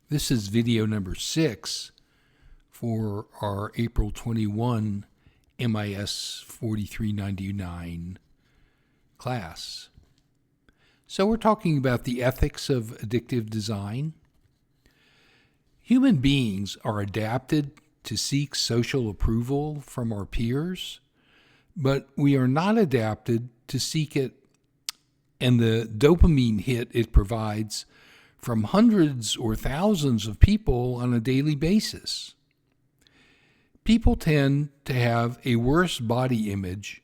This is video number 6 for our April 21 MIS 4399 class. So we're talking about the ethics of addictive design. Human beings are adapted to seek social approval from our peers, but we are not adapted to seek it and the dopamine hit it provides from hundreds or thousands of people on a daily basis. People tend to have a worse body image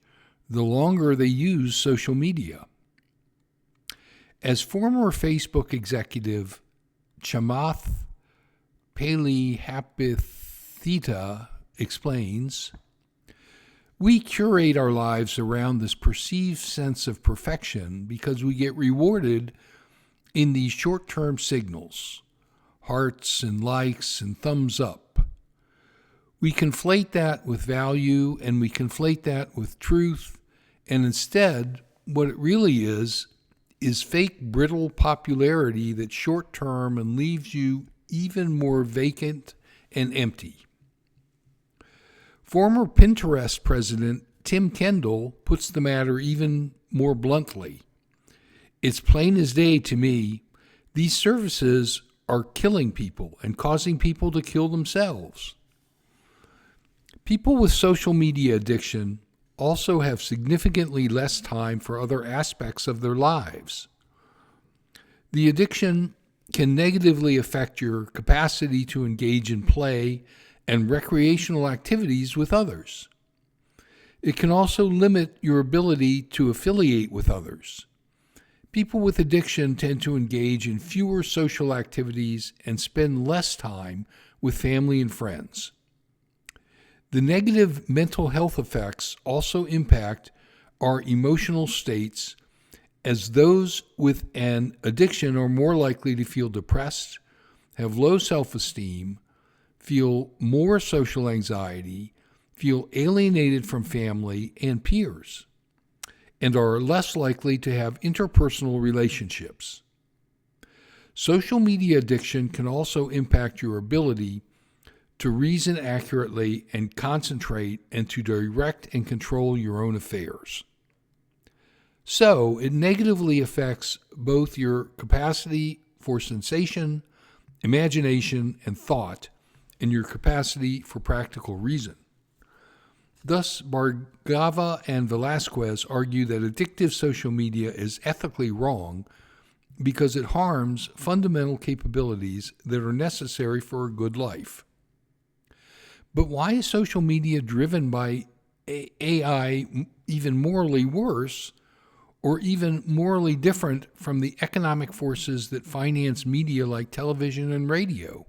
the longer they use social media. As former Facebook executive Chamath Palihapitiya explains, we curate our lives around this perceived sense of perfection because we get rewarded in these short-term signals, hearts and likes and thumbs up. We conflate that with value and we conflate that with truth, and instead, what it really is fake brittle popularity that's short-term and leaves you even more vacant and empty. Former Pinterest president Tim Kendall puts the matter even more bluntly. It's plain as day to me, these services are killing people and causing people to kill themselves. People with social media addiction also have significantly less time for other aspects of their lives. The addiction can negatively affect your capacity to engage in play and recreational activities with others. It can also limit your ability to affiliate with others. People with addiction tend to engage in fewer social activities and spend less time with family and friends. The negative mental health effects also impact our emotional states, as those with an addiction are more likely to feel depressed, have low self-esteem, feel more social anxiety, feel alienated from family and peers, and are less likely to have interpersonal relationships. Social media addiction can also impact your ability to reason accurately and concentrate and to direct and control your own affairs. So, it negatively affects both your capacity for sensation, imagination, and thought, and your capacity for practical reason. Thus, Bhargava and Velasquez argue that addictive social media is ethically wrong because it harms fundamental capabilities that are necessary for a good life. But why is social media driven by AI even morally worse or even morally different from the economic forces that finance media like television and radio?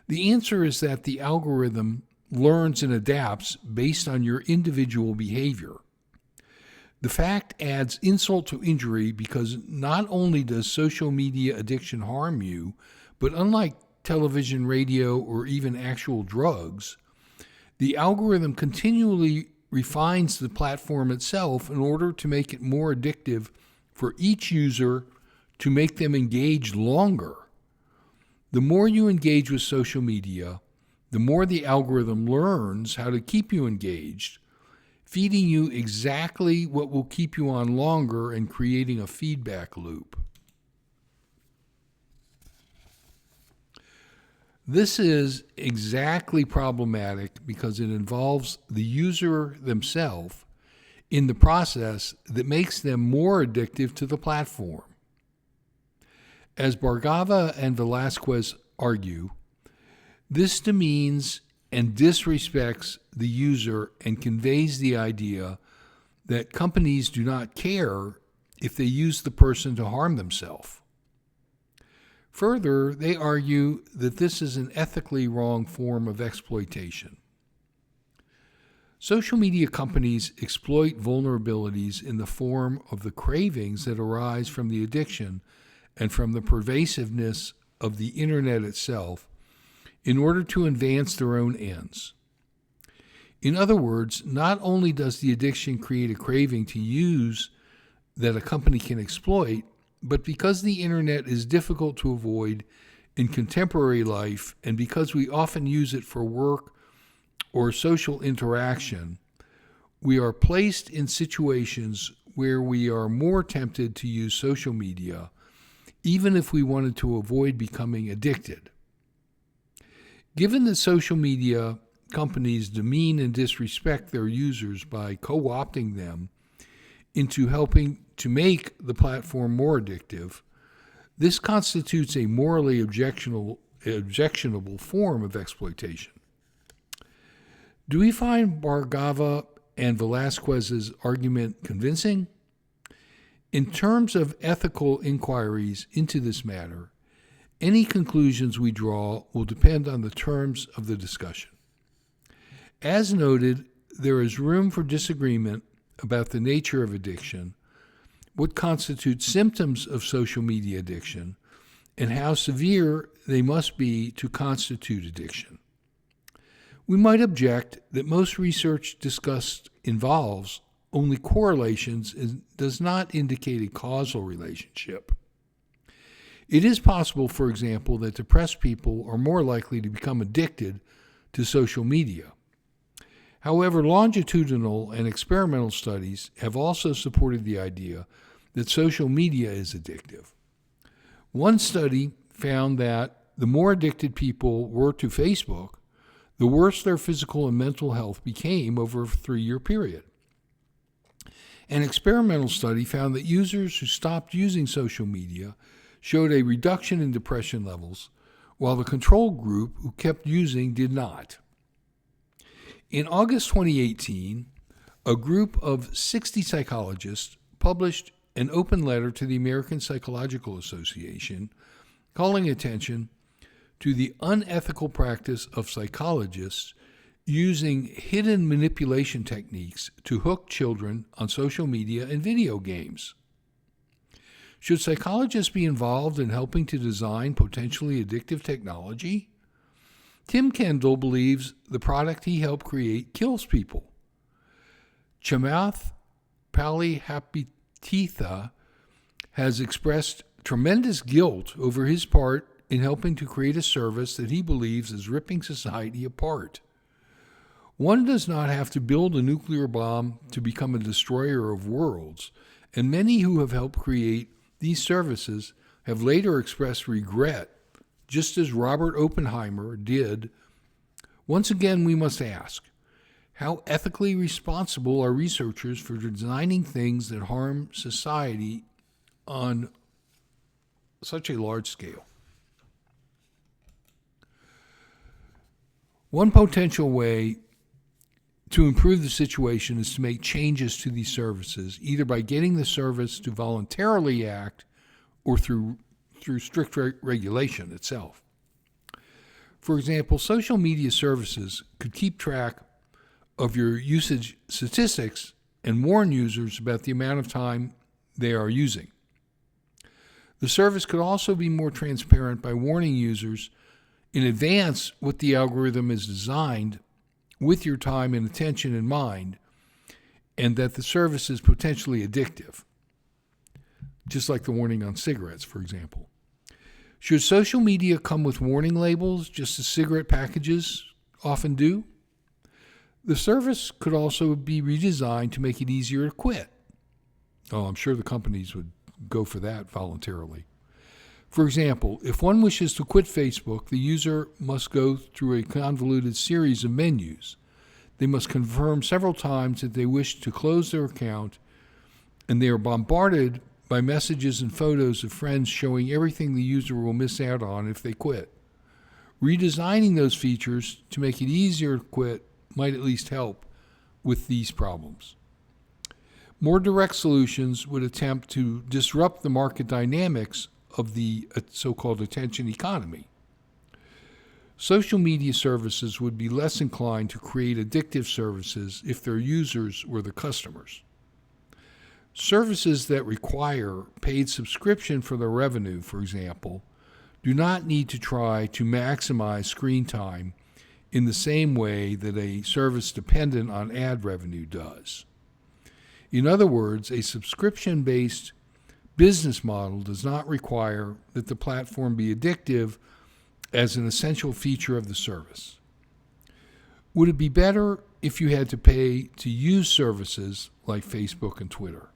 The answer is that the algorithm learns and adapts based on your individual behavior. The fact adds insult to injury because not only does social media addiction harm you, but unlike television, radio, or even actual drugs, the algorithm continually refines the platform itself in order to make it more addictive for each user to make them engage longer. The more you engage with social media, the more the algorithm learns how to keep you engaged, feeding you exactly what will keep you on longer and creating a feedback loop. This is exactly problematic because it involves the user themselves in the process that makes them more addictive to the platform. As Bhargava and Velasquez argue, this demeans and disrespects the user and conveys the idea that companies do not care if they use the person to harm themselves. Further, they argue that this is an ethically wrong form of exploitation. Social media companies exploit vulnerabilities in the form of the cravings that arise from the addiction and from the pervasiveness of the internet itself in order to advance their own ends. In other words, not only does the addiction create a craving to use that a company can exploit, but because the internet is difficult to avoid, in contemporary life, and because we often use it for work or social interaction, we are placed in situations where we are more tempted to use social media, even if we wanted to avoid becoming addicted. Given that social media companies demean and disrespect their users by co-opting them into helping to make the platform more addictive, this constitutes a morally objectionable form of exploitation. Do we find Bhargava and Velasquez's argument convincing? In terms of ethical inquiries into this matter, any conclusions we draw will depend on the terms of the discussion. As noted, there is room for disagreement about the nature of addiction, what constitutes symptoms of social media addiction, and how severe they must be to constitute addiction. We might object that most research discussed involves only correlations and does not indicate a causal relationship. It is possible, for example, that depressed people are more likely to become addicted to social media. However, longitudinal and experimental studies have also supported the idea that social media is addictive. One study found that the more addicted people were to Facebook, the worse their physical and mental health became over a 3-year period. An experimental study found that users who stopped using social media showed a reduction in depression levels, while the control group who kept using did not. In August 2018, a group of 60 psychologists published an open letter to the American Psychological Association calling attention to the unethical practice of psychologists using hidden manipulation techniques to hook children on social media and video games. Should psychologists be involved in helping to design potentially addictive technology? Tim Kendall believes the product he helped create kills people. Chamath Palihapitiya has expressed tremendous guilt over his part in helping to create a service that he believes is ripping society apart. One does not have to build a nuclear bomb to become a destroyer of worlds, and many who have helped create these services have later expressed regret, just as Robert Oppenheimer did. Once again, we must ask, how ethically responsible are researchers for designing things that harm society on such a large scale? One potential way to improve the situation is to make changes to these services, either by getting the service to voluntarily act or through strict regulation itself. For example, social media services could keep track of your usage statistics and warn users about the amount of time they are using. The service could also be more transparent by warning users in advance what the algorithm is designed with your time and attention in mind, and that the service is potentially addictive, just like the warning on cigarettes, for example. Should social media come with warning labels, just as cigarette packages often do? The service could also be redesigned to make it easier to quit. Oh, I'm sure the companies would go for that voluntarily. For example, if one wishes to quit Facebook, the user must go through a convoluted series of menus. They must confirm several times that they wish to close their account, and they are bombarded by messages and photos of friends showing everything the user will miss out on if they quit. Redesigning those features to make it easier to quit might at least help with these problems. More direct solutions would attempt to disrupt the market dynamics of the so-called attention economy. Social media services would be less inclined to create addictive services if their users were the customers. Services that require paid subscription for their revenue, for example, do not need to try to maximize screen time in the same way that a service dependent on ad revenue does. In other words, a subscription-based business model does not require that the platform be addictive as an essential feature of the service. Would it be better if you had to pay to use services like Facebook and Twitter?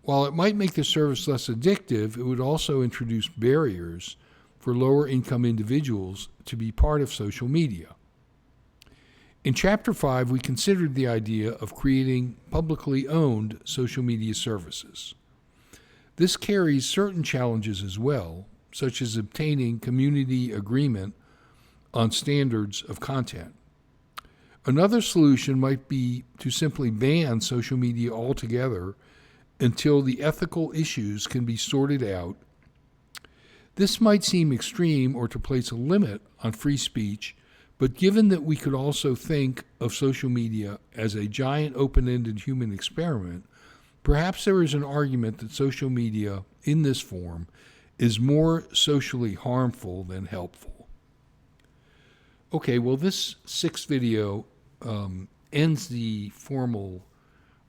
While it might make the service less addictive, it would also introduce barriers for lower income individuals to be part of social media. In Chapter 5, we considered the idea of creating publicly owned social media services. This carries certain challenges as well, such as obtaining community agreement on standards of content. Another solution might be to simply ban social media altogether until the ethical issues can be sorted out. This might seem extreme or to place a limit on free speech, but given that we could also think of social media as a giant open-ended human experiment, perhaps there is an argument that social media in this form is more socially harmful than helpful. Okay, well, this sixth video ends the formal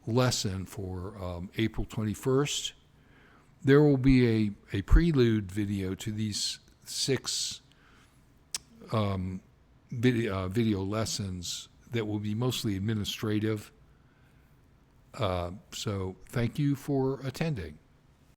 lesson for April 21st. There will be a prelude video to these six video lessons that will be mostly administrative. So thank you for attending.